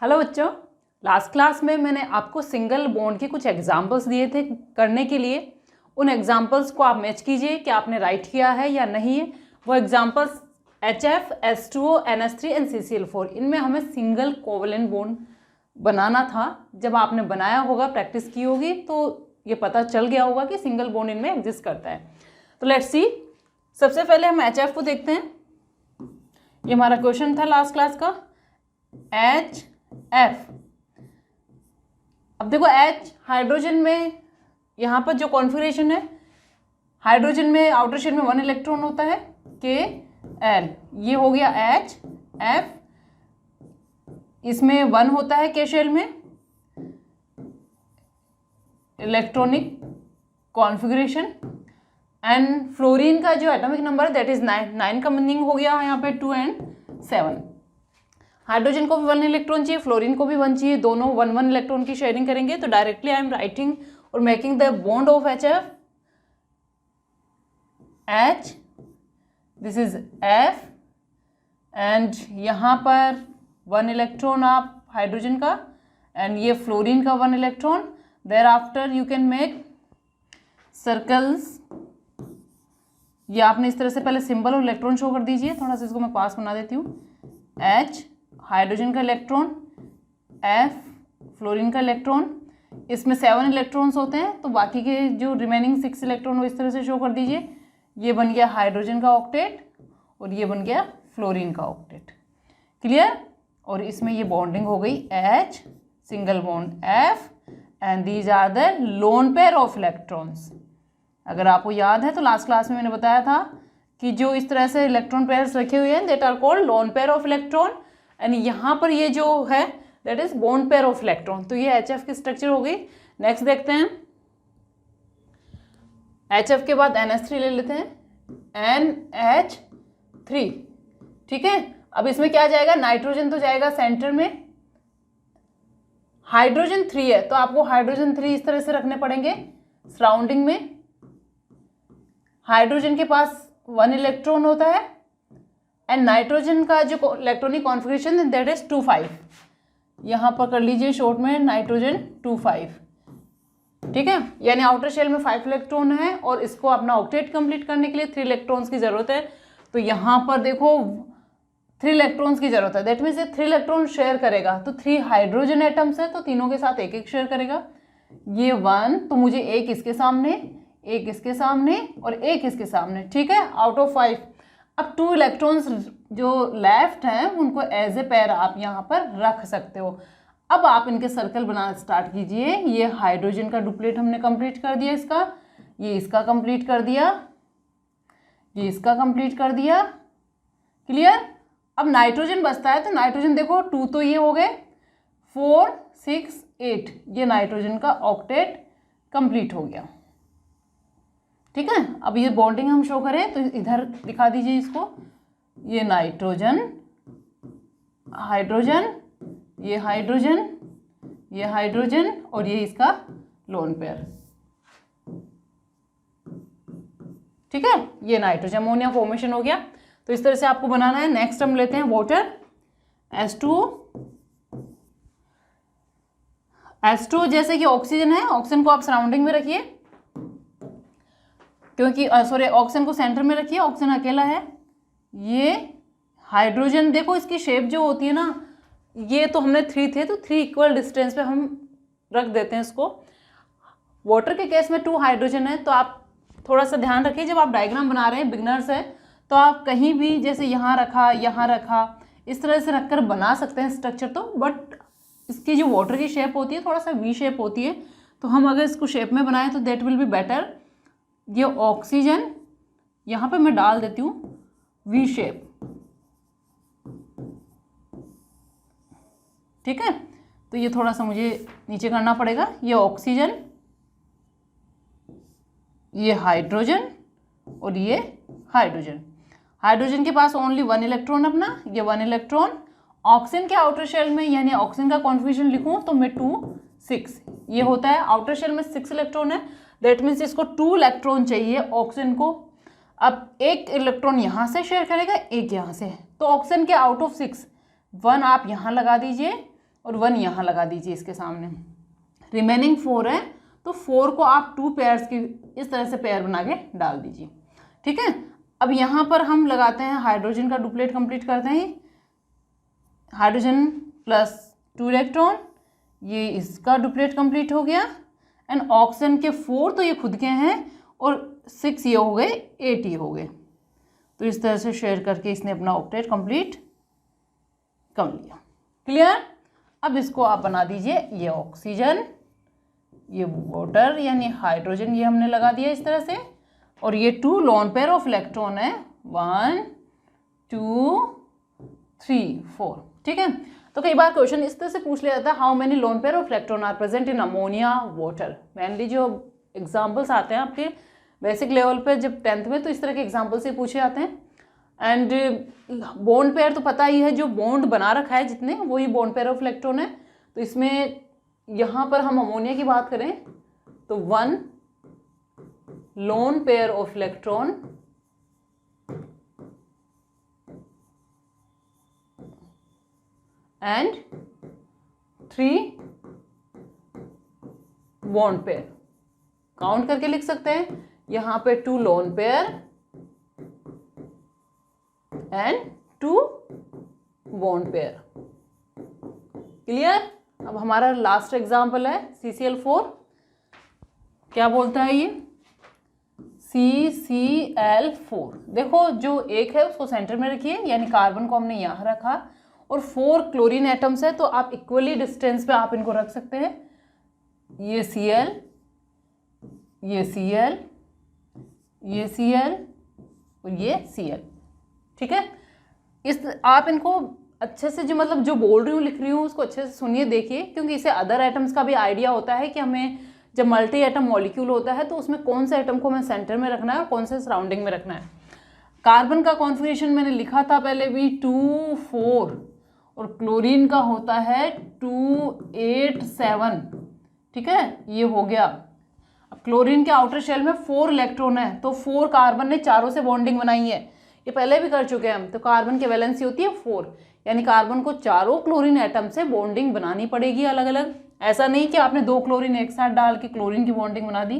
Hello बच्चों, last class में मैंने आपको सिंगल बॉन्ड के कुछ एग्जाम्पल्स दिए थे करने के लिए। उन एग्जाम्पल्स को आप मैच कीजिए कि आपने राइट किया है या नहीं है। वो examples HF, H2O, NH3 and CCl4, इनमें हमें सिंगल कोवलेंट बॉन्ड बनाना था। जब आपने बनाया होगा, प्रैक्टिस की होगी, तो ये पता चल गया होगा कि सिंगल बॉन्ड इनमें एग्जिस्ट करता है। तो लेट्स सी, सबसे पहले हम HF को देखते हैं। ये हमारा क्वेश्चन था लास्ट क्लास का, HF। अब देखो H हाइड्रोजन में, यहाँ पर जो कॉन्फ़िगरेशन है, हाइड्रोजन में आउटर शेल में 1 इलेक्ट्रॉन होता है, Kl। ये हो गया HF। इसमें 1 होता है K शेल में, इलेक्ट्रॉनिक कॉन्फ़िगरेशन। एंड फ्लोरीन का जो एटॉमिक नंबर है दैट इज 9 का मीनिंग हो गया यहाँ पे 2 and 7। हाइड्रोजन को भी 1 इलेक्ट्रॉन चाहिए, फ्लोरीन को भी 1 चाहिए, दोनों 1 इलेक्ट्रॉन की शेयरिंग करेंगे। तो डायरेक्टली आई एम राइटिंग और making the bond of HF। H, this is F, and यहाँ पर 1 इलेक्ट्रॉन आप हाइड्रोजन का, एंड ये फ्लोरीन का 1 electron. There after you can make circles. ये आपने इस तरह से पहले सिंबल और इलेक्ट्रॉन शो कर दीजिए। थोड़ा सा इसको मैं पास बना देती हूँ। H हाइड्रोजन का इलेक्ट्रॉन, F फ्लोरीन का इलेक्ट्रॉन। इसमें 7 इलेक्ट्रॉन्स होते हैं, तो बाकी के जो रिमेनिंग 6 इलेक्ट्रॉन वो इस तरह से शो कर दीजिए। ये बन गया हाइड्रोजन का ऑक्टेट और ये बन गया फ्लोरीन का ऑक्टेट। क्लियर? और इसमें ये बॉन्डिंग हो गई H single bond F, and these are the lone pair of electrons. अगर आपको याद है तो लास्ट क्लास में मैंने बताया था कि जो इस तरह से इलेक्ट्रॉन पेयर्स रखे हुए हैं that are called lone pair of electron, and यहाँ पर ये जो है that is bond pair of electron. तो ये HF की स्ट्रक्चर हो गई। नेक्स्ट देखते हैं, HF के बाद NH3 ले लेते हैं, NH3। ठीक है, अब इसमें क्या जाएगा, नाइट्रोजन तो जाएगा सेंटर में, हाइड्रोजन 3 है तो आपको हाइड्रोजन 3 इस तरह से रखने पड़ेंगे सराउंडिंग में। हाइड्रोजन के पास 1 इलेक्ट्रॉन होता है, एंड नाइट्रोजन का जो इलेक्ट्रॉनिक कॉन्फ़िगरेशन दैट इज 2,5। यहाँ पर कर लीजिए शॉर्ट में नाइट्रोजन 2,5। ठीक है, यानी आउटर शेल में 5 इलेक्ट्रॉन है और इसको अपना ऑक्टेट कंप्लीट करने के लिए 3 इलेक्ट्रॉन्स की जरूरत है। तो यहाँ पर देखो 3 इलेक्ट्रॉन्स की जरूरत है, दैट मीन्स ये 3 इलेक्ट्रॉन शेयर करेगा। तो 3 हाइड्रोजन एटम्स है तो तीनों के साथ एक एक शेयर करेगा। ये 1, तो मुझे एक इसके सामने, एक इसके सामने और एक इसके सामने। ठीक है, आउट ऑफ 5। अब 2 इलेक्ट्रॉन्स जो लेफ्ट हैं उनको एज ए पेयर आप यहाँ पर रख सकते हो। अब आप इनके सर्कल बनाना स्टार्ट कीजिए। ये हाइड्रोजन का डुप्लेट हमने कंप्लीट कर दिया, इसका, ये इसका कंप्लीट कर दिया, ये इसका कंप्लीट कर दिया। क्लियर? अब नाइट्रोजन बचता है, तो नाइट्रोजन देखो 2 तो ये हो गए, 4, 6, 8, ये नाइट्रोजन का ऑक्टेट कंप्लीट हो गया। ठीक है, अब ये बॉन्डिंग हम शो करें तो इधर दिखा दीजिए इसको। ये नाइट्रोजन, हाइड्रोजन, ये हाइड्रोजन, ये हाइड्रोजन और ये इसका लोन पेयर। ठीक है, ये नाइट्रोजन अमोनिया फॉर्मेशन हो गया। तो इस तरह से आपको बनाना है। नेक्स्ट हम लेते हैं वाटर, H2O। H2O जैसे कि ऑक्सीजन है, ऑक्सीजन को आप सराउंडिंग में रखिए, क्योंकि सॉरी ऑक्सीजन को सेंटर में रखिए, ऑक्सीजन अकेला है। ये हाइड्रोजन देखो इसकी शेप जो होती है ना, ये तो हमने 3 थे तो 3 इक्वल डिस्टेंस पे हम रख देते हैं इसको। वाटर के केस में 2 हाइड्रोजन है, तो आप थोड़ा सा ध्यान रखिए जब आप डायग्राम बना रहे हैं, बिगनर्स है तो आप कहीं भी जैसे यहाँ रखा इस तरह से रखकर बना सकते हैं स्ट्रक्चर। तो बट इसकी जो वाटर की शेप होती है थोड़ा सा वी शेप होती है, तो हम अगर इसको शेप में बनाएं तो दैट विल बी बेटर। ये ऑक्सीजन यहाँ पे मैं डाल देती हूँ वी शेप। ठीक है, तो ये थोड़ा सा मुझे नीचे करना पड़ेगा। ये ऑक्सीजन, ये हाइड्रोजन और ये हाइड्रोजन। हाइड्रोजन के पास ओनली 1 इलेक्ट्रॉन अपना, ये 1 इलेक्ट्रॉन। ऑक्सीजन के आउटर शेल में, यानी ऑक्सीजन का कॉन्फ़िगरेशन लिखूं तो मैं 2, 6 ये होता है। आउटर शेल में 6 इलेक्ट्रॉन है, दैट मीन्स इसको 2 इलेक्ट्रॉन चाहिए ऑक्सीजन को। अब एक इलेक्ट्रॉन यहाँ से शेयर करेगा, एक यहाँ से, तो ऑक्सीजन के आउट ऑफ 6 1 आप यहाँ लगा दीजिए और 1 यहाँ लगा दीजिए इसके सामने। रिमेनिंग 4 है, तो 4 को आप 2 पेयर्स की इस तरह से पेयर बना के डाल दीजिए। ठीक है, अब यहाँ पर हम लगाते हैं हाइड्रोजन का डुप्लेट कंप्लीट करते हैं। हाइड्रोजन प्लस 2 इलेक्ट्रॉन, ये इसका डुप्लेट कंप्लीट हो गया। एंड ऑक्सीजन के 4 तो ये खुद के हैं और 6 ये हो गए, 8 ये हो गए। तो इस तरह से शेयर करके इसने अपना ऑक्टेट कंप्लीट कर लिया। क्लियर? अब इसको आप बना दीजिए, ये ऑक्सीजन, ये वाटर यानी हाइड्रोजन, ये हमने लगा दिया इस तरह से। और ये 2 लोन पेयर ऑफ इलेक्ट्रॉन है, 1 2 3 4। ठीक है, तो कई बार क्वेश्चन इस तरह से पूछ लिया जाता है, how many lone pair of electron are present in ammonia water. Mainly जो एग्जाम्पल्स आते हैं आपके बेसिक लेवल पे जब 10th में, तो इस तरह के एग्जाम्पल से पूछे जाते हैं। एंड बॉन्ड पेयर तो पता ही है, जो बॉन्ड बना रखा है जितने, वही बॉन्ड पेयर ऑफ इलेक्ट्रॉन है। तो इसमें यहाँ पर हम अमोनिया की बात करें तो 1 loan pair of electron and 3 bond pair. Count करके लिख सकते हैं, यहाँ पे 2 lone pair and 2 bond pair. Clear? अब हमारा लास्ट एग्जाम्पल है CCl4। क्या बोलता है ये? CCl4। देखो जो एक है उसको सेंटर में रखिए, यानी कार्बन को हमने यहाँ रखा, और 4 क्लोरीन एटम्स है, तो आप इक्वली डिस्टेंस पे आप इनको रख सकते हैं। ये Cl, ये Cl, ये Cl और ये Cl। ठीक है, इस आप इनको अच्छे से, जो मतलब जो बोल रही हूँ लिख रही हूँ उसको अच्छे से सुनिए, देखिए, क्योंकि इससे अदर एटम्स का भी आइडिया होता है कि हमें जब मल्टी एटम मॉलिक्यूल होता है तो उसमें कौन से एटम को हमें सेंटर में रखना है और कौन से सराउंडिंग में रखना है। कार्बन का कॉन्फ़िगरेशन मैंने लिखा था पहले भी 2 4, और क्लोरीन का होता है 2 8 7। ठीक है, ये हो गया। अब क्लोरीन के आउटर शेल में 4 इलेक्ट्रॉन है, तो 4 कार्बन ने चारों से बॉन्डिंग बनाई है, ये पहले भी कर चुके हैं हम। तो कार्बन की वैलेंसी होती है 4, यानी कार्बन को चारों क्लोरीन एटम से बॉन्डिंग बनानी पड़ेगी अलग अलग। ऐसा नहीं कि आपने 2 क्लोरीन एक साथ डाल के क्लोरीन की बॉन्डिंग बना दी।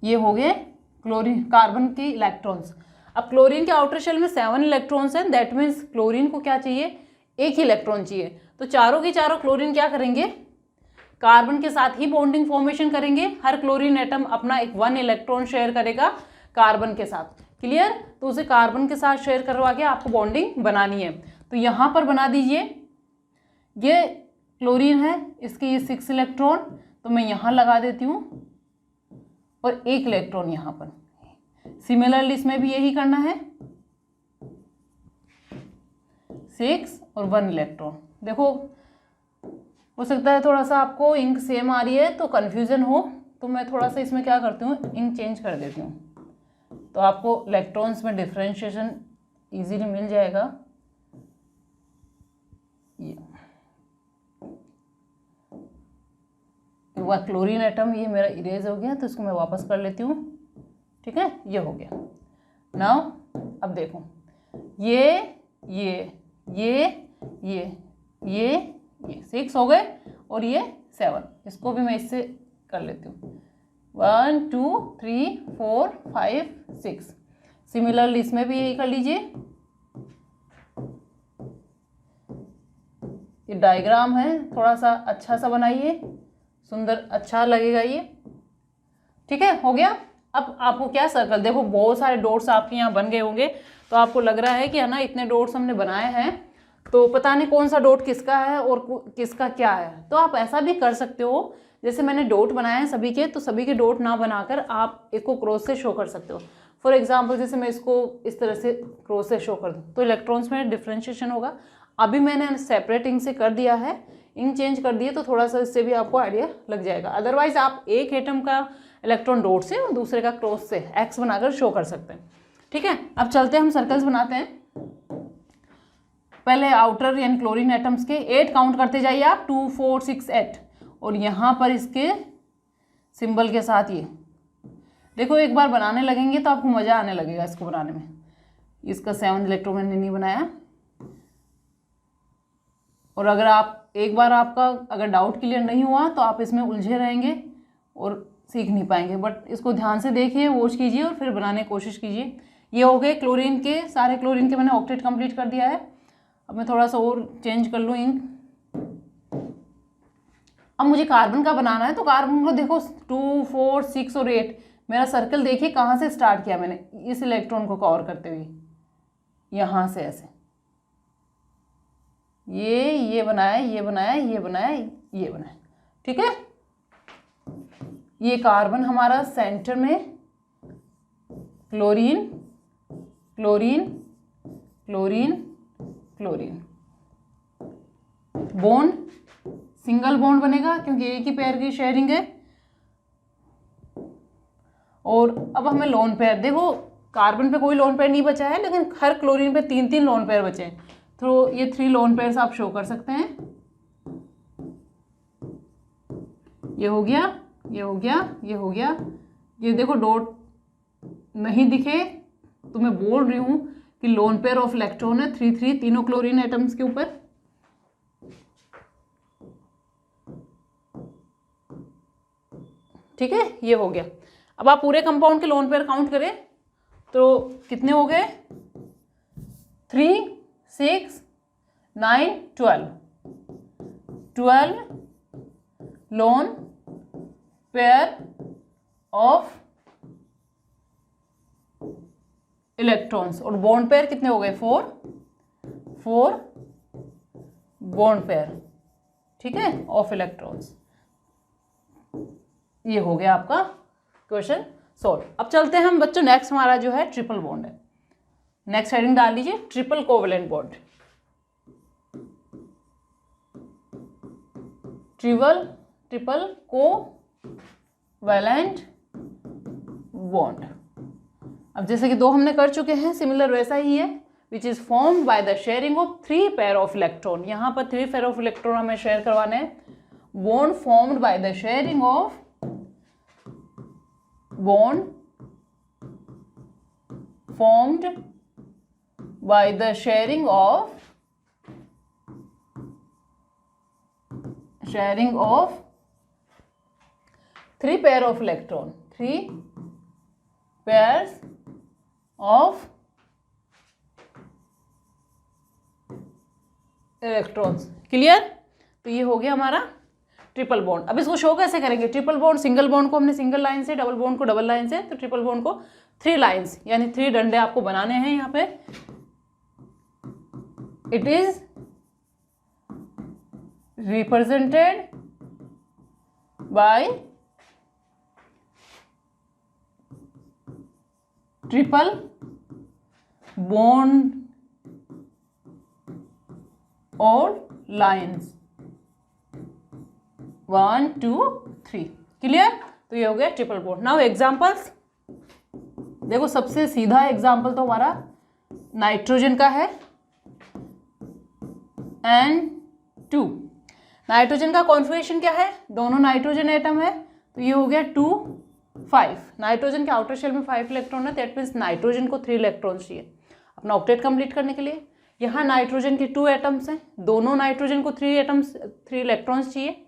ये हो गए क्लोरीन कार्बन के इलेक्ट्रॉन्स। अब क्लोरीन के आउटर शेल में 7 इलेक्ट्रॉन्स हैं, दैट मीन्स क्लोरीन को क्या चाहिए? एक ही इलेक्ट्रॉन चाहिए। तो चारों के चारों क्लोरीन क्या करेंगे? कार्बन के साथ ही बॉन्डिंग फॉर्मेशन करेंगे। हर क्लोरीन एटम अपना एक 1 इलेक्ट्रॉन शेयर करेगा कार्बन के साथ। क्लियर? तो उसे कार्बन के साथ शेयर करवा के आपको बॉन्डिंग बनानी है। तो यहाँ पर बना दीजिए, ये क्लोरीन है, इसके ये 6 इलेक्ट्रॉन, तो मैं यहाँ लगा देती हूँ, और 1 इलेक्ट्रॉन यहाँ पर। सिमिलरली इसमें भी यही करना है, 6 और 1 इलेक्ट्रॉन। देखो हो सकता है थोड़ा सा आपको इंक सेम आ रही है तो कन्फ्यूज़न हो, तो मैं थोड़ा सा इसमें क्या करती हूँ, इंक चेंज कर देती हूँ, तो आपको इलेक्ट्रॉन्स में डिफ्रेंशिएशन इजीली मिल जाएगा। ये वह क्लोरीन एटम ये मेरा इरेज हो गया, तो इसको मैं वापस कर लेती हूँ। ठीक है, ये हो गया। नाउ अब देखो, ये 6 हो गए, और ये 7, इसको भी मैं इससे कर लेती हूँ। 1 2 3 4 5 6। सिमिलरली इसमें भी यही कर लीजिए। ये डायग्राम है, थोड़ा सा अच्छा सा बनाइए, सुंदर अच्छा लगेगा ये। ठीक है, हो गया। अब आपको क्या सर्कल, देखो बहुत सारे डॉट्स आपके यहाँ बन गए होंगे, तो आपको लग रहा है कि है ना इतने डॉट्स हमने बनाए हैं, तो पता नहीं कौन सा डॉट किसका है और किसका क्या है। तो आप ऐसा भी कर सकते हो, जैसे मैंने डॉट बनाए हैं सभी के, तो सभी के डॉट ना बनाकर आप इसको क्रॉस से शो कर सकते हो। फॉर एग्जाम्पल जैसे मैं इसको इस तरह से क्रॉस से शो कर दूँ, तो इलेक्ट्रॉन्स में डिफ्रेंशिएशन होगा। अभी मैंने सेपरेट इंक से कर दिया है, इंक चेंज कर दिए, तो थोड़ा सा इससे भी आपको आइडिया लग जाएगा। अदरवाइज आप एक एटम का इलेक्ट्रॉन डॉट से और दूसरे का क्रॉस से एक्स बनाकर शो कर सकते हैं। ठीक है, अब चलते हैं हम सर्कल्स बनाते हैं। पहले आउटर यानी क्लोरीन एटम्स के 8 काउंट करते जाइए आप, 2 4 6 8, और यहाँ पर इसके सिंबल के साथ ये देखो, एक बार बनाने लगेंगे तो आपको मज़ा आने लगेगा इसको बनाने में। इसका 7 इलेक्ट्रॉन मैंने नहीं बनाया, और अगर आप एक बार आपका अगर डाउट क्लियर नहीं हुआ तो आप इसमें उलझे रहेंगे और सीख नहीं पाएंगे। बट इसको ध्यान से देखिए, वॉच कीजिए और फिर बनाने की कोशिश कीजिए। ये हो गए क्लोरीन के, सारे क्लोरीन के मैंने ऑक्टेट कंप्लीट कर दिया है। अब मैं थोड़ा सा और चेंज कर लूँ इंक। अब मुझे कार्बन का बनाना है, तो कार्बन को देखो 2, 4, 6 और 8, मेरा सर्कल देखिए कहाँ से स्टार्ट किया मैंने, इस इलेक्ट्रॉन को कवर करते हुए यहाँ से ऐसे ये बनाया, ये बनाया, ये बनाया, ये बनाया, ठीक है। ये कार्बन हमारा सेंटर में, chlorine chlorine chlorine chlorine, bond single bond बनेगा क्योंकि एक ही पेयर की शेयरिंग है। और अब हमें लोन पेयर, देखो कार्बन पे कोई लोन पेयर नहीं बचा है, लेकिन हर क्लोरीन पे 3-3 लोन पेयर बचे हैं, तो ये 3 लोन पेयर्स आप शो कर सकते हैं। ये हो गया, ये हो गया, ये हो गया। ये देखो डॉट नहीं दिखे तो मैं बोल रही हूँ कि लोन पेयर ऑफ इलेक्ट्रॉन है 3-3 तीनों क्लोरीन एटम्स के ऊपर। ठीक है, ये हो गया। अब आप पूरे कंपाउंड के लोन पेयर काउंट करें तो कितने हो गए, 3, 6, 9, 12 लोन पेयर ऑफ इलेक्ट्रॉन्स। और बॉन्ड पेयर कितने हो गए, 4 बॉन्ड पेयर, ठीक है, ऑफ इलेक्ट्रॉन्स। ये हो गया आपका क्वेश्चन सॉल्व। अब चलते हैं हम बच्चों, नेक्स्ट हमारा जो है ट्रिपल बॉन्ड है। नेक्स्ट हेडिंग डाल लीजिए, triple covalent bond. Triple covalent bond. अब जैसे कि 2 हमने कर चुके हैं, सिमिलर वैसा ही है, which is formed by the sharing of 3 pair of electron. यहाँ पर 3 पेयर ऑफ इलेक्ट्रॉन हमें शेयर करवाने हैं। Bond formed by the sharing of bond formed by the sharing of 3 pair of electron, 3 pairs of electrons। Clear? तो ये हो गया हमारा ट्रिपल बॉन्ड। अब इसको शो कैसे करेंगे, ट्रिपल बॉन्ड, सिंगल बॉन्ड को हमने सिंगल लाइन से, डबल बॉन्ड को डबल लाइन से, तो ट्रिपल बॉन्ड को 3 लाइन्स यानी 3 डंडे आपको बनाने हैं यहाँ पे। It is represented by triple bond और लाइन्स 1, 2, 3। क्लियर? तो ये हो गया ट्रिपल बॉन्ड। नाउ एग्जांपल्स, देखो सबसे सीधा एग्जांपल तो हमारा नाइट्रोजन का है, N2। नाइट्रोजन का कॉन्फिगरेशन क्या है, दोनों नाइट्रोजन एटम है, तो ये हो गया 2, 5। नाइट्रोजन के आउटर शेल में 5 इलेक्ट्रॉन है, दैट मीन्स नाइट्रोजन को 3 इलेक्ट्रॉन चाहिए अपना ऑक्टेट कंप्लीट करने के लिए। यहाँ नाइट्रोजन के 2 एटम्स हैं, दोनों नाइट्रोजन को 3 इलेक्ट्रॉन्स चाहिए।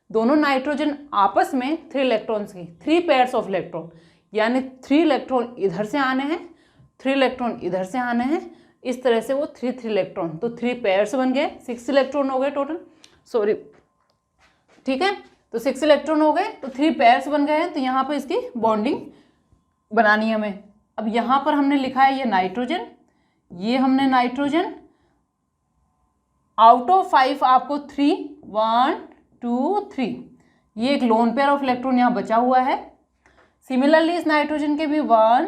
दोनों नाइट्रोजन आपस में 3 इलेक्ट्रॉन्स की, 3 पेयर्स ऑफ इलेक्ट्रॉन, यानी 3 इलेक्ट्रॉन इधर से आने हैं, 3 इलेक्ट्रॉन इधर से आने हैं, इस तरह से वो 3 इलेक्ट्रॉन, तो 3 पेयर्स बन गए, 6 इलेक्ट्रॉन हो गए टोटल, सॉरी, ठीक है। तो 6 इलेक्ट्रॉन हो गए, तो 3 पेयर्स बन गए हैं, तो यहाँ पर इसकी बॉन्डिंग बनानी है हमें। अब यहाँ पर हमने लिखा है ये नाइट्रोजन, ये हमने नाइट्रोजन, आउट ऑफ 5 आपको 3, 1, 2, 3, ये एक लोन पेयर ऑफ इलेक्ट्रॉन यहाँ बचा हुआ है। सिमिलरली इस नाइट्रोजन के भी 1,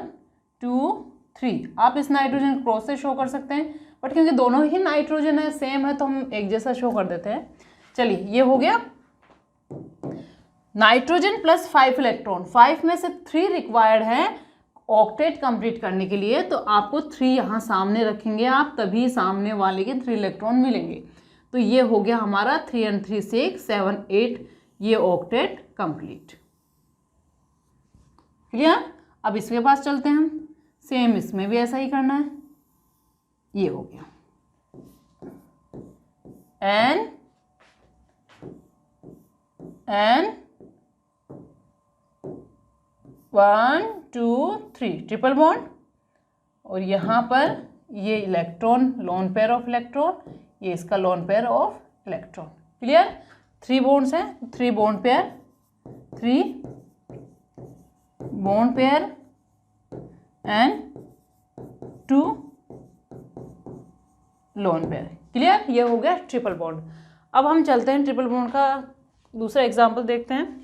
2, 3, आप इस नाइट्रोजन क्रॉस से शो कर सकते हैं, बट क्योंकि दोनों ही नाइट्रोजन है, सेम है, तो हम एक जैसा शो कर देते हैं। चलिए, ये हो गया नाइट्रोजन प्लस 5 इलेक्ट्रॉन, 5 में से 3 रिक्वायर्ड है ऑक्टेट कंप्लीट करने के लिए, तो आपको 3 यहाँ सामने रखेंगे आप, तभी सामने वाले के 3 इलेक्ट्रॉन मिलेंगे। तो ये हो गया हमारा 3 and 3 6, 7, 8, ये ऑक्टेट कंप्लीट। क्लियर? अब इसके पास चलते हैं हम, सेम इसमें भी ऐसा ही करना है। ये हो गया, N 1 2 3 ट्रिपल बॉन्ड, और यहाँ पर ये electron, loan pair of electron, ये इसका loan pair of electron. Clear? 3 bonds हैं, 3 bond pair, 3 bond pair and 2 lone pair. Clear? ये हो गया ट्रिपल बॉन्ड। अब हम चलते हैं ट्रिपल बॉन्ड का दूसरा एग्जाम्पल देखते हैं।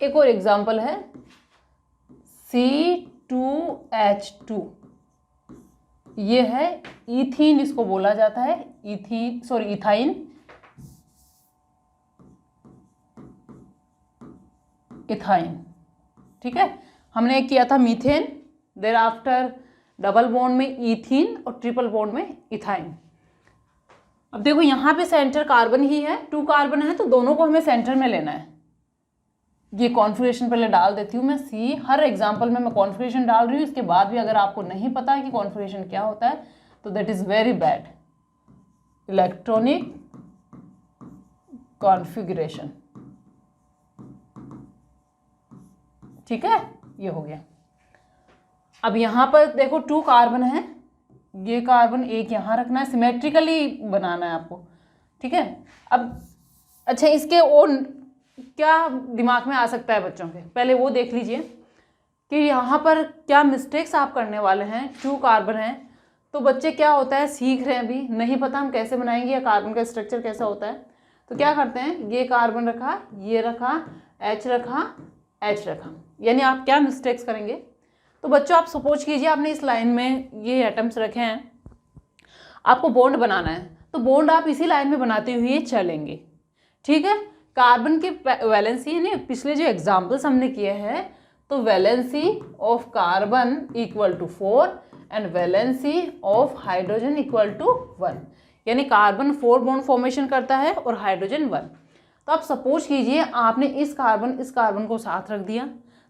एक और एग्जाम्पल है C2H2, ये है इथीन, इसको बोला जाता है इथाइन। ठीक है, हमने किया था methane, there after double bond में इथीन और ट्रिपल बॉन्ड में इथाइन। अब देखो यहाँ पे सेंटर कार्बन ही है, 2 कार्बन है, तो दोनों को हमें सेंटर में लेना है। ये कॉन्फ़िगरेशन पहले डाल देती हूँ मैं सी, हर एग्जाम्पल में मैं कॉन्फ़िगरेशन डाल रही हूँ, इसके बाद भी अगर आपको नहीं पता है कि कॉन्फ़िगरेशन क्या होता है तो that is very bad. Electronic configuration, ठीक है, ये हो गया। अब यहाँ पर देखो 2 कार्बन है, ये कार्बन एक यहाँ रखना है, सिमेट्रिकली बनाना है आपको, ठीक है। अब अच्छा, इसके और क्या दिमाग में आ सकता है बच्चों के, पहले वो देख लीजिए कि यहाँ पर क्या मिस्टेक्स आप करने वाले हैं। 2 कार्बन हैं तो बच्चे क्या होता है, सीख रहे हैं, अभी नहीं पता हम कैसे बनाएंगे या कार्बन का स्ट्रक्चर कैसा होता है, तो क्या करते हैं, ये कार्बन रखा, ये रखा, H रखा, H रखा, यानी आप क्या मिस्टेक्स करेंगे। तो बच्चों आप सपोज कीजिए आपने इस लाइन में ये एटम्स रखे हैं, आपको बॉन्ड बनाना है, तो बॉन्ड आप इसी लाइन में बनाते हुए चलेंगे, ठीक है। कार्बन की वैलेंसी, यानी पिछले जो एग्जाम्पल्स हमने किए हैं, तो valency of carbon equal to 4 and valency of hydrogen equal to 1, यानी कार्बन 4 बॉन्ड फॉर्मेशन करता है और हाइड्रोजन 1। तो आप सपोज कीजिए आपने इस कार्बन को साथ रख दिया,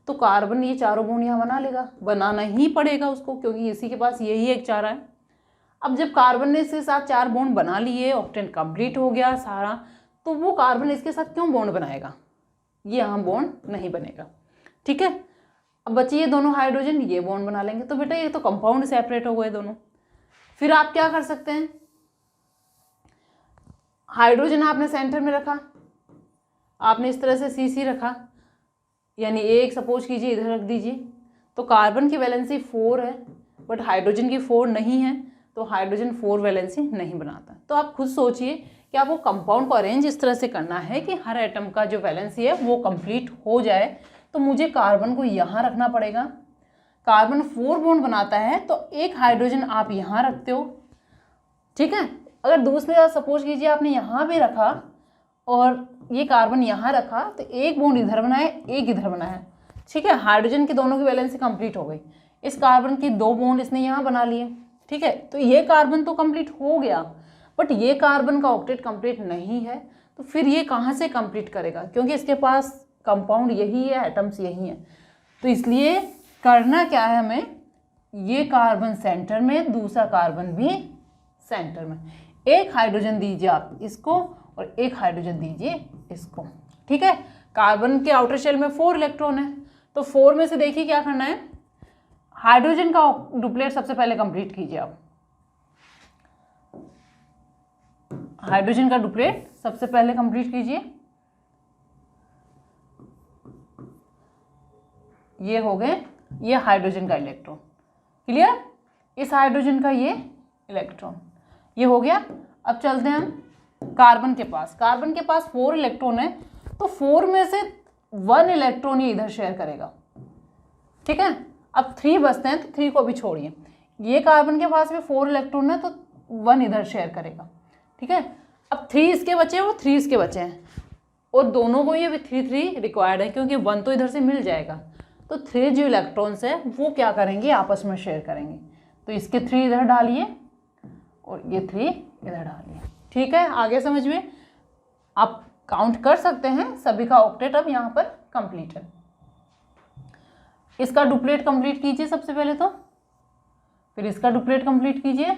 तो कार्बन ये चारों बॉन्ड यहाँ बना लेगा, बनाना ही पड़ेगा उसको, क्योंकि इसी के पास यही एक चारा है। अब जब कार्बन ने इसके साथ 4 बॉन्ड बना लिए, ऑक्टेन कंप्लीट हो गया सारा, तो वो कार्बन इसके साथ क्यों बॉन्ड बनाएगा, ये यहाँ बॉन्ड नहीं बनेगा, ठीक है। अब बच्चे ये दोनों हाइड्रोजन ये बॉन्ड बना लेंगे, तो बेटा ये तो कंपाउंड सेपरेट हो गए दोनों। फिर आप क्या कर सकते हैं, हाइड्रोजन आपने सेंटर में रखा, आपने इस तरह से CC रखा, यानी एक सपोज कीजिए इधर रख दीजिए, तो कार्बन की वैलेंसी 4 है बट हाइड्रोजन की 4 नहीं है, तो हाइड्रोजन 4 वैलेंसी नहीं बनाता। तो आप खुद सोचिए कि आपको कंपाउंड को अरेंज इस तरह से करना है कि हर एटम का जो वैलेंसी है वो कंप्लीट हो जाए। तो मुझे कार्बन को यहाँ रखना पड़ेगा, कार्बन 4 बॉन्ड बनाता है तो एक हाइड्रोजन आप यहाँ रखते हो, ठीक है। अगर दूसरे सपोज कीजिए आपने यहाँ भी रखा और ये कार्बन यहाँ रखा, तो एक बॉन्ड इधर बनाए, एक इधर बनाया, ठीक है। हाइड्रोजन की दोनों की वैलेंसी कंप्लीट हो गई, इस कार्बन की 2 बॉन्ड इसने यहाँ बना लिए, ठीक है। तो ये कार्बन तो कंप्लीट हो गया, बट ये कार्बन का ऑक्टेट कंप्लीट नहीं है, तो फिर ये कहाँ से कंप्लीट करेगा, क्योंकि इसके पास कंपाउंड यही है, एटम्स यही हैं। तो इसलिए करना क्या है हमें, ये कार्बन सेंटर में, दूसरा कार्बन भी सेंटर में, एक हाइड्रोजन दीजिए आप इसको और एक हाइड्रोजन दीजिए इसको, ठीक है। कार्बन के आउटर शेल में 4 इलेक्ट्रॉन है, तो 4 में से देखिए क्या करना है, हाइड्रोजन का डुप्लेट सबसे पहले कंप्लीट कीजिए आप, हाइड्रोजन का डुप्लेट सबसे पहले कंप्लीट कीजिए। ये हो गए, ये हाइड्रोजन का इलेक्ट्रॉन, क्लियर, इस हाइड्रोजन का ये इलेक्ट्रॉन, ये हो गया। अब चलते हैं हम कार्बन के पास, कार्बन के पास 4 इलेक्ट्रॉन है, तो 4 में से 1 इलेक्ट्रॉन ये इधर शेयर करेगा, ठीक है। अब 3 बचते हैं, तो 3 को भी छोड़िए, ये कार्बन के पास भी 4 इलेक्ट्रॉन है, तो 1 इधर शेयर करेगा, ठीक है। अब 3 इसके बचे हैं, वो 3 इसके बचे हैं, और दोनों को ये भी 3 रिक्वायर्ड है, क्योंकि 1 तो इधर से मिल जाएगा, तो 3 जो इलेक्ट्रॉन्स है वो क्या करेंगे, आपस में शेयर करेंगे। तो इसके 3 इधर डालिए और ये 3 इधर डालिए, ठीक है। आगे समझ में आप काउंट कर सकते हैं, सभी का ऑक्टेट अब यहाँ पर कंप्लीट है। इसका डुप्लेट कंप्लीट कीजिए सबसे पहले, तो फिर इसका डुप्लेट कंप्लीट कीजिए,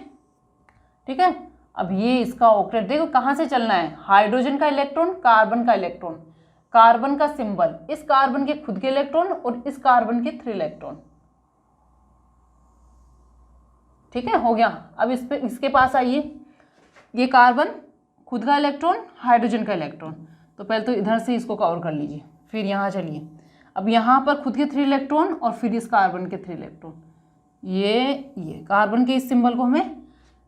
ठीक है। अब ये इसका ऑक्टेट देखो कहाँ से चलना है, हाइड्रोजन का इलेक्ट्रॉन, कार्बन का इलेक्ट्रॉन, कार्बन का सिंबल, इस कार्बन के खुद के इलेक्ट्रॉन और इस कार्बन के 3 इलेक्ट्रॉन। ठीक है, हो गया। अब इस पे इसके पास आइए, ये कार्बन खुद का इलेक्ट्रॉन, हाइड्रोजन का इलेक्ट्रॉन, तो पहले तो इधर से इसको कवर कर लीजिए, फिर यहाँ चलिए। अब यहाँ पर खुद के 3 इलेक्ट्रॉन और फिर इस कार्बन के 3 इलेक्ट्रॉन। ये कार्बन के इस सिंबल को हमें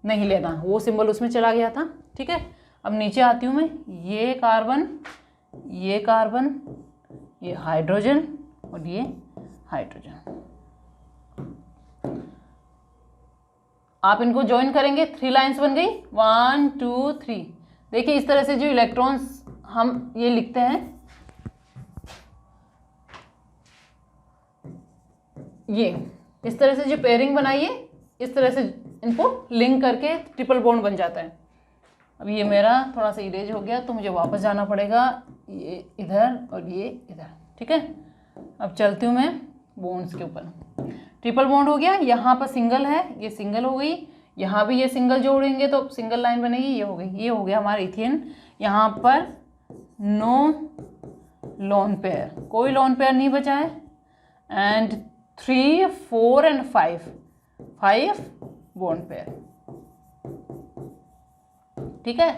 नहीं लेना, वो सिंबल उसमें चला गया था। ठीक है, अब नीचे आती हूँ मैं, ये कार्बन, ये कार्बन, ये हाइड्रोजन और ये हाइड्रोजन। आप इनको ज्वाइन करेंगे, 3 लाइंस बन गई, 1 2 3। देखिए इस तरह से जो इलेक्ट्रॉन्स हम ये लिखते हैं, ये इस तरह से जो पेयरिंग बनाइए, इस तरह से इनको लिंक करके ट्रिपल बॉन्ड बन जाता है। अब ये मेरा थोड़ा सा इरेज हो गया तो मुझे वापस जाना पड़ेगा, ये इधर और ये इधर। ठीक है, अब चलती हूँ मैं बॉन्ड्स के ऊपर। ट्रिपल बॉन्ड हो गया, यहाँ पर सिंगल है, ये सिंगल हो गई, यहाँ भी ये सिंगल जोड़ेंगे तो सिंगल लाइन बनेगी, ये हो गई, ये हो गया हमारा इथेन। यहाँ पर नो लोन पेयर, कोई लोन पेयर नहीं बचा है। And 3 4 and 5 bond pair. ठीक है,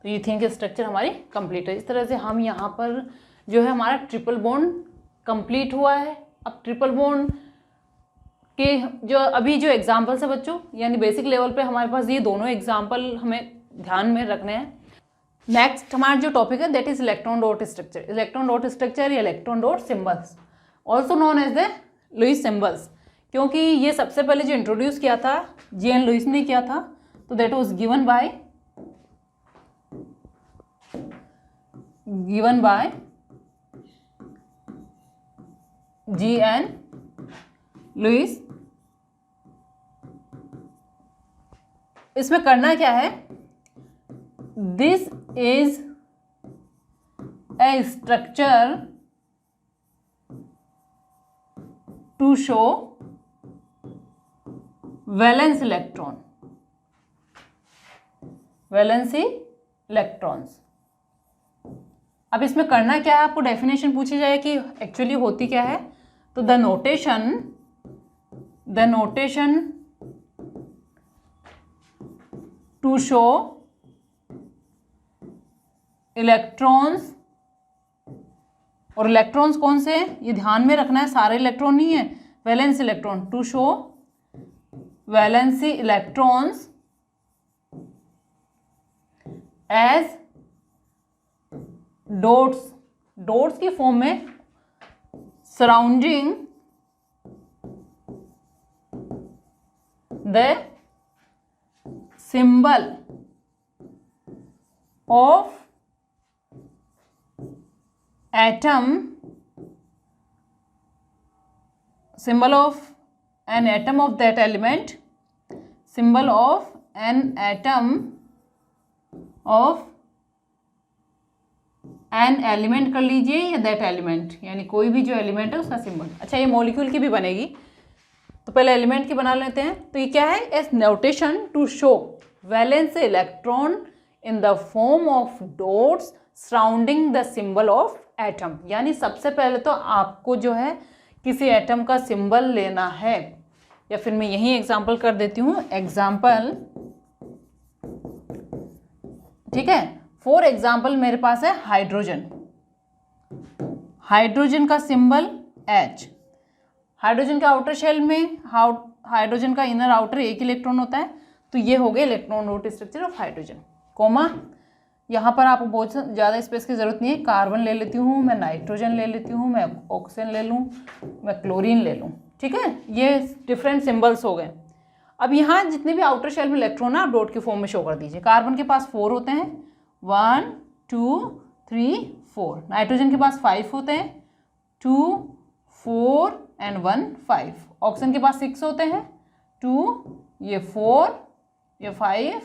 तो इथेन के स्ट्रक्चर हमारी कंप्लीट है। इस तरह से हम यहाँ पर जो है हमारा ट्रिपल बॉन्ड कंप्लीट हुआ है। अब ट्रिपल बॉन्ड के जो अभी जो एग्जाम्पल्स है बच्चों, यानी बेसिक लेवल पे हमारे पास ये दोनों एग्जाम्पल हमें ध्यान में रखने हैं। नेक्स्ट हमारा जो टॉपिक है that is electron dot structure. Electron dot structure या electron dot symbols, also known as the Lewis symbols, क्योंकि ये सबसे पहले जो इंट्रोड्यूस किया था G.N. लुईस ने किया था, तो that was given by G.N. Lewis. इसमें करना क्या है, this is a structure to show valence electron, valency electrons. अब इसमें करना क्या है, आपको डेफिनेशन पूछी जाए कि एक्चुअली होती क्या है, तो the notation to show electrons, और इलेक्ट्रॉन्स कौन से, ये ध्यान में रखना है, सारे इलेक्ट्रॉन नहीं है, valence electron, to show valency electrons as dots की फॉर्म में surrounding the symbol of atom, symbol of an atom of that element, symbol of an atom of an element कर लीजिए, या that element, यानी कोई भी जो एलिमेंट है उसका सिंबल। अच्छा, ये मॉलिक्यूल की भी बनेगी, तो पहले एलिमेंट की बना लेते हैं। तो ये क्या है, as notation to show valence electron in the form of dots surrounding the symbol of atom. यानी सबसे पहले तो आपको जो है किसी एटम का सिंबल लेना है, या फिर मैं यही एग्जांपल कर देती हूँ, एग्जांपल। ठीक है, फॉर एग्जांपल मेरे पास है हाइड्रोजन, हाइड्रोजन का सिंबल H। हाइड्रोजन के आउटर शेल में हाइड्रोजन का इनर आउटर एक इलेक्ट्रॉन होता है, तो ये हो गया electron dot structure of hydrogen, comma. यहाँ पर आपको बहुत ज़्यादा स्पेस की ज़रूरत नहीं है, कार्बन ले लेती हूँ मैं, नाइट्रोजन ले लेती हूँ मैं, ऑक्सीजन ले लूँ मैं, क्लोरीन ले लूँ। ठीक है, ये डिफरेंट सिंबल्स हो गए। अब यहाँ जितने भी आउटर शेल में इलेक्ट्रॉन है आप डॉट के फॉर्म में शो कर दीजिए। कार्बन के पास 4 होते हैं, 1 2 3 4। नाइट्रोजन के पास 5 होते हैं, 2 4 एंड 1 5। ऑक्सीजन के पास 6 होते हैं, 2 ये 4 ये 5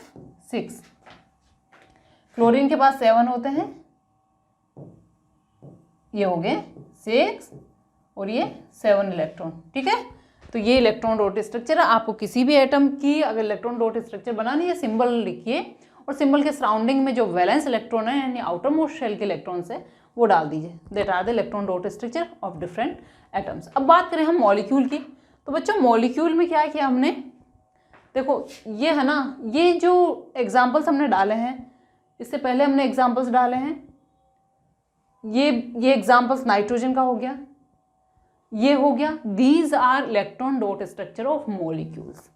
6। क्लोरीन के पास 7 होते हैं, ये हो गए 6 और ये 7 इलेक्ट्रॉन। ठीक है, तो ये इलेक्ट्रॉन डॉट स्ट्रक्चर है। आपको किसी भी एटम की अगर इलेक्ट्रॉन डॉट स्ट्रक्चर बनानी है, सिंबल लिखिए और सिंबल के सराउंडिंग में जो वैलेंस इलेक्ट्रॉन है यानी आउटर मोस्ट शेल के इलेक्ट्रॉन्स है वो डाल दीजिए। That are the electron dot structure of different atoms. अब बात करें हम मॉलिक्यूल की, तो बच्चों मॉलिक्यूल में क्या किया हमने, देखो ये है ना, ये जो एग्जाम्पल्स हमने डाले हैं, इससे पहले हमने एग्जाम्पल्स डाले हैं, ये एग्जाम्पल्स नाइट्रोजन का हो गया, ये हो गया। These are electron dot structure of molecules.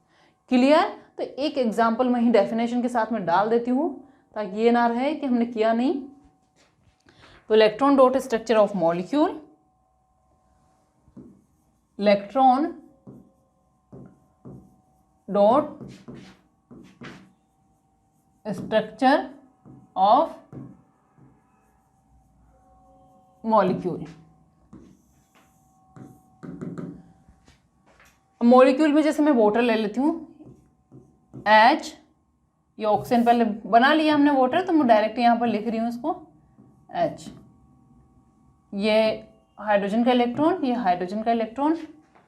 Clear? तो एक एग्जाम्पल मैं ही डेफिनेशन के साथ में डाल देती हूँ ताकि ये ना रहे कि हमने किया नहीं। तो electron dot structure of molecule, electron dot structure of molecule. Molecule में जैसे मैं वाटर ले लेती हूँ, H, ये ऑक्सीजन पहले बना लिया हमने वाटर, तो मैं डायरेक्ट यहाँ पर लिख रही हूँ इसको H। ये हाइड्रोजन का इलेक्ट्रॉन, ये हाइड्रोजन का इलेक्ट्रॉन,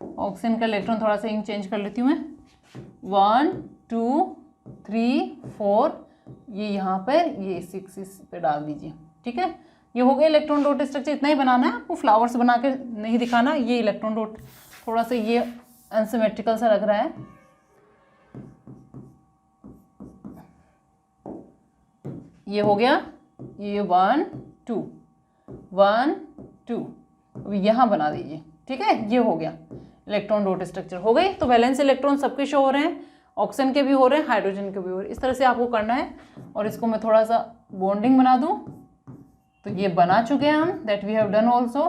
ऑक्सीजन का इलेक्ट्रॉन थोड़ा सा इंक चेंज कर लेती हूँ मैं, 1 2 3 4, ये यहाँ पर, ये 6 इस पे डाल दीजिए। ठीक है, ये हो गया इलेक्ट्रॉन डॉट स्ट्रक्चर। इतना ही बनाना है आपको, फ्लावर्स बना के नहीं दिखाना। ये इलेक्ट्रॉन डॉट थोड़ा सा ये अनसिमेट्रिकल सा लग रहा है, ये हो गया, ये 1 2 1 2, अभी यहाँ बना दीजिए। ठीक है, ये हो गया इलेक्ट्रॉन डॉट स्ट्रक्चर हो गई। तो वैलेंस इलेक्ट्रॉन सबके शो हो रहे हैं, ऑक्सीजन के भी हो रहे हैं, हाइड्रोजन के भी हो रहे हैं। इस तरह से आपको करना है। और इसको मैं थोड़ा सा बॉन्डिंग बना दूं, तो ये बना चुके हैं हम, that we have done also.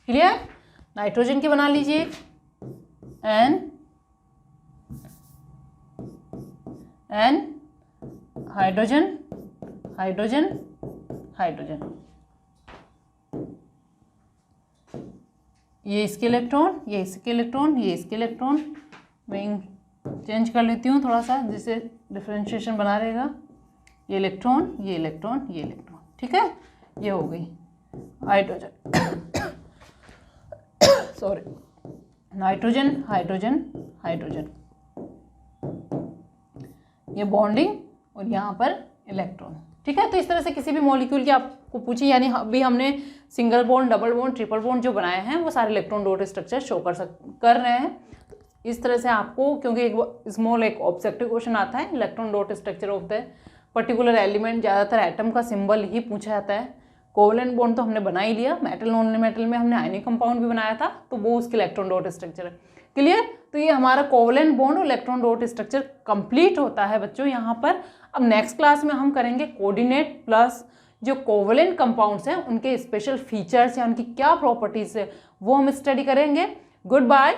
Clear? Nitrogen की बना लीजिए, N हाइड्रोजन हाइड्रोजन हाइड्रोजन, ये इसके इलेक्ट्रॉन, ये इसके इलेक्ट्रॉन, ये इसके इलेक्ट्रॉन। मैं चेंज कर लेती हूँ थोड़ा सा जिससे डिफरेंशिएशन बना रहेगा। ये इलेक्ट्रॉन, ये इलेक्ट्रॉन, ये इलेक्ट्रॉन। ठीक है, ये हो गई hydrogen sorry, nitrogen hydrogen hydrogen, ये बॉन्डिंग और यहाँ पर इलेक्ट्रॉन। ठीक है, तो इस तरह से किसी भी मॉलिक्यूल की आपको पूछी, यानी अभी हमने single bond, double bond, triple bond जो बनाए हैं वो सारे इलेक्ट्रॉन डॉट स्ट्रक्चर शो कर रहे हैं। इस तरह से आपको, क्योंकि एक स्मॉल एक ऑब्जेक्टिव क्वेश्चन आता है, electron dot structure of the particular element, ज़्यादातर एटम का सिंबल ही पूछा जाता है। कोवलेंट बॉन्ड तो हमने बना ही लिया, मेटल नॉन मेटल में हमने आयनिक कंपाउंड भी बनाया था, तो वो उसके इलेक्ट्रॉन डॉट स्ट्रक्चर है। क्लियर? तो ये हमारा कोवलेंट बॉन्ड और इलेक्ट्रॉन डॉट स्ट्रक्चर कंप्लीट होता है बच्चों यहाँ पर। अब नेक्स्ट क्लास में हम करेंगे कोऑर्डिनेट प्लस जो कोवलेंट कंपाउंड्स हैं उनके स्पेशल फीचर्स या उनकी क्या प्रॉपर्टीज है वो हम स्टडी करेंगे। Good bye.